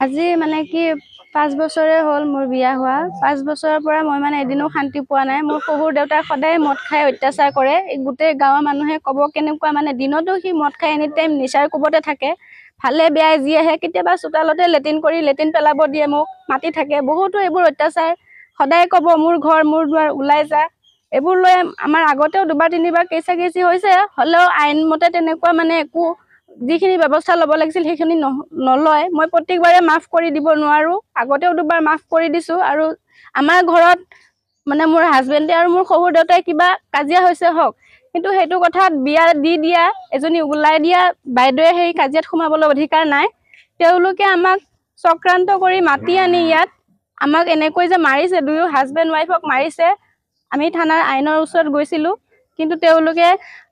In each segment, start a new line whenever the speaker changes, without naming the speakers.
আজি মানে কি 5 বছৰে হ'ল মোৰ বিয়া হোৱা 5 বছৰৰ পৰা মই মানে এদিনো শান্তি পোৱা নাই মোৰ শহুৰ দেউতা সদায় মদ খাই অত্যাচাৰ কৰে গোটেই গাঁৱৰ মানুহে কব কেনেকুৱা মানে দিনতো সি মদ খাই এনি টাইম নিচাৰ কোবতে থাকে ভালে বেয়াই যি আহে কেতিয়াবা চোতালতে লেট্ৰিন কৰি লেট্ৰিন পেলাব দিয়ে মোক মাতি থাকে বহুতো এইবোৰ অত্যাচাৰ সদায় কব মোৰ ঘৰ মোৰ দুৱাৰ ওলাই যা এইবোৰ লৈ আমাৰ আগতেও দুবাৰ তিনিবাৰ কেঁচা কেঁচি হৈছে হলেও আইন মতে তেনেকুৱা মানে একো যিখিনি ব্যৱস্থা ল'ব লাগিছিল সেইখিনি নলয় মই প্ৰত্যেকবাৰে মাফ কৰি দিব নোৱাৰো আগতেও দুবাৰ মাফ কৰি দিছো আৰু আমাৰ ঘৰত মানে মোৰ হাজবেণ্ডে আৰু মোৰ শহুৰ দেউতাই কিবা কাজিয়া হৈছে হওক কিন্তু সেইটো কথাত বিয়া দি দিয়া এজনী ওলাই দিয়া বাইদেৱে সেই কাজিয়াত সোমাবলৈ অধিকাৰ নাই তেওঁলোকে আমাক চক্ৰান্ত কৰি মাতি আনি ইয়াত আমাক এনেকৈ যে মাৰিছে দুয়ো হাজবেণ্ড ৱাইফক মাৰিছে আমি থানাৰ আইনৰ ওচৰত গৈছিলো কিন্তু তেওঁলোকে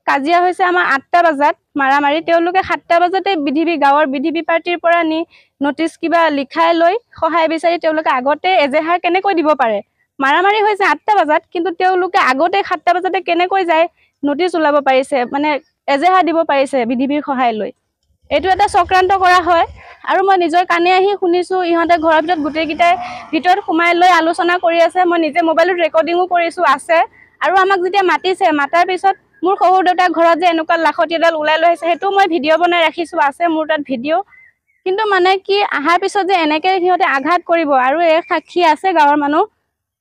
কাজিয়া হৈছে আমাৰ 8টা বজাত মাৰামাৰি তেওঁলোকে 7টা বজাতে বিধিবি গাঁৱৰ বিধিবি পাৰ্টিৰ পৰা নি নটিচ কিবা লিখাই লৈ সহায় বিচাৰি তেওঁলোকে আগতে এজেহাৰ কেনেকৈ দিব পাৰে মাৰামাৰি হৈছে 8টা বজাত কিন্তু তেওঁলোকে আগতে 7টা বজাতে কেনেকৈ যায় নটিচ ওলাব পাৰিছে মানে এজেহাৰ দিব পাৰিছে বিধিবিৰ সহায় লৈ এইটো এটা চক্ৰান্ত কৰা হয় আৰু মই নিজৰ কানে আহি শুনিছো ইহঁতে ঘৰৰ ভিতৰত গোটেইকেইটাই ভিতৰত সোমাই লৈ আলোচনা কৰি আছে মই নিজে মোবাইলত ৰেকৰ্ডিঙো কৰিছো আছে আৰু আমাক যেতিয়া মাতিছে মাতাৰ পিছত মোৰ শহুৰ দেউতা ঘৰত যে এনেকুৱা লাখতিডাল ওলাই লৈ আহিছে সেইটো মই ভিডিঅ' বনাই ৰাখিছো আছে মোৰ তাত ভিডিঅ' কিন্তু মানে কি আহাৰ পিছত যে এনেকে সিহঁতে আঘাত কৰিব আৰু এই সাক্ষী আছে গাঁৱৰ মানুহ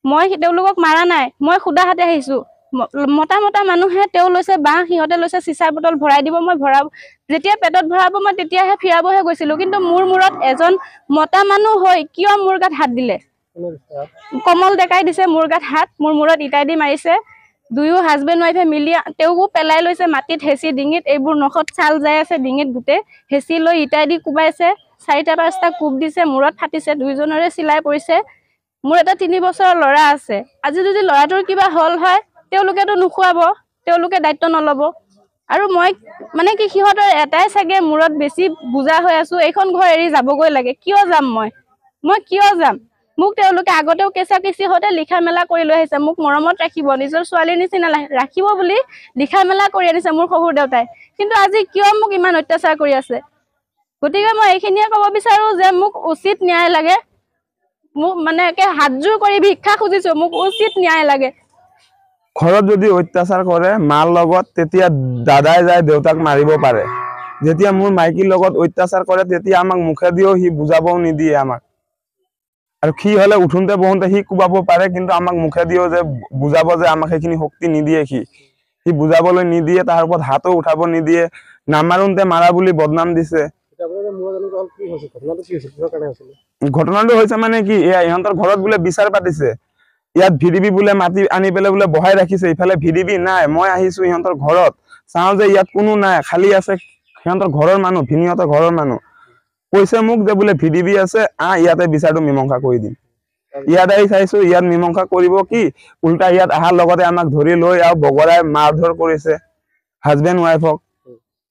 মই তেওঁলোকক মাৰা নাই মই খুদা হাতে আহিছো মতা মানুহে তেওঁ লৈছে বাঁহ সিহঁতে লৈছে চিচাৰ বটল ভৰাই দিব মই ভৰাব যেতিয়া পেটত ভৰাব মই তেতিয়াহে ফিৰাবহে গৈছিলো কিন্তু মোৰ মূৰত এজন মতা মানুহ হৈ কিয় মোৰ গাত হাত দিলে কমল দেখাই দিছে মোৰ গাত হাত মোৰ মূৰত ইটাই দি মাৰিছে দুয়ো হাজবেণ্ড ৱাইফে মিলি তেওঁকো পেলাই লৈছে মাটিত হেঁচি ডিঙিত এইবোৰ নখত ছাল যাই আছে ডিঙিত গোটেই হেঁচি লৈ ইটাই দি কোবাইছে 4টা 5টা কোব দিছে মূৰত ফাটিছে দুইজনৰে চিলাই পৰিছে মোৰ এটা 3 বছৰৰ ল'ৰা আছে আজি যদি ল'ৰাটোৰ কিবা হল হয় তেওঁলোকেতো নুখুৱাব তেওঁলোকে দায়িত্ব নলব আৰু মই মানে কি সিহঁতৰ এটাই চাগে মূৰত বেছি বুজা হৈ আছো এইখন ঘৰ এৰি যাবগৈ লাগে কিয় যাম মই কিয় যাম মোক তেওঁলোকে আগতেও কেঁচা কেঁচি হতে লিখা মেলা কৰি লৈ আহিছে মোক মৰমত ৰাখিব নিজৰ ছোৱালীৰ নিচিনা ৰাখিব বুলি লিখা মেলা কৰি আনিছে মোৰ শহুৰ দেউতাই কিন্তু আজি কিয় মোক ইমান অত্যাচাৰ কৰি আছে গতিকে মই এইখিনিয়ে ক'ব বিচাৰো যে মোক উচিত ন্যায় লাগে মোক মানে একে হাতজোৰ কৰি ভিক্ষা খুজিছো মোক উচিত ন্যায় লাগে
ঘৰত যদি অত্যাচাৰ কৰে মাৰ লগত তেতিয়া দাদাই যায় দেউতাক মাৰিব পাৰে যেতিয়া মোৰ মাইকীৰ লগত অত্যাচাৰ কৰে তেতিয়া আমাক মুখে দিও সি বুজাবও নিদিয়ে আমাক আৰু কি হলে উঠোনতে বহোনতে সি কুবাব পাৰে কিন্তু আমাক মুখে দিও যে বুজাব যে আমাক সেইখিনি শক্তি নিদিয়ে সি বুজাবলৈ নিদিয়ে তাৰ ওপৰত হাতো উঠাব নিদিয়ে নামাৰুনতে মাৰা বুলি বদনাম দিছে ঘটনাটো হৈছে মানে কি ইহঁতৰ ঘৰত বোলে বিচাৰ পাতিছে ইয়াত ভিডিবি বোলে মাটি আনি পেলাই বোলে বহাই ৰাখিছে ইফালে ভিডিবি নাই মই আহিছো ইহঁতৰ ঘৰত চাও যে ইয়াত কোনো নাই খালি আছে সিহঁতৰ ঘৰৰ মানুহ ভিনিহঁতৰ ঘৰৰ মানুহ কৈছে মোক যে বোলে ভিডিবি আছে ইয়াতে বিচাৰটো মীমাংসা কৰি দিম ইয়াত আহি চাইছো ইয়াত মীমাংসা কৰিব কি উল্টা ইয়াত আহাৰ লগতে আমাক ধৰি লৈ আৰু বগৰাই মাৰধৰ কৰিছে হাজবেণ্ড ৱাইফক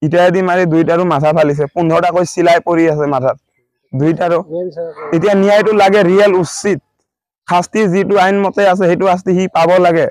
ইটাই দি মাৰি দুইটাৰো মাথা ফালিছে 15টাকৈ চিলাই পৰি আছে মাথাত দুইটাৰো এতিয়া ন্যায়টো লাগে ৰিয়েল উচিত শাস্তি যিটো আইন মতে আছে সেইটো শাস্তি সি পাব লাগে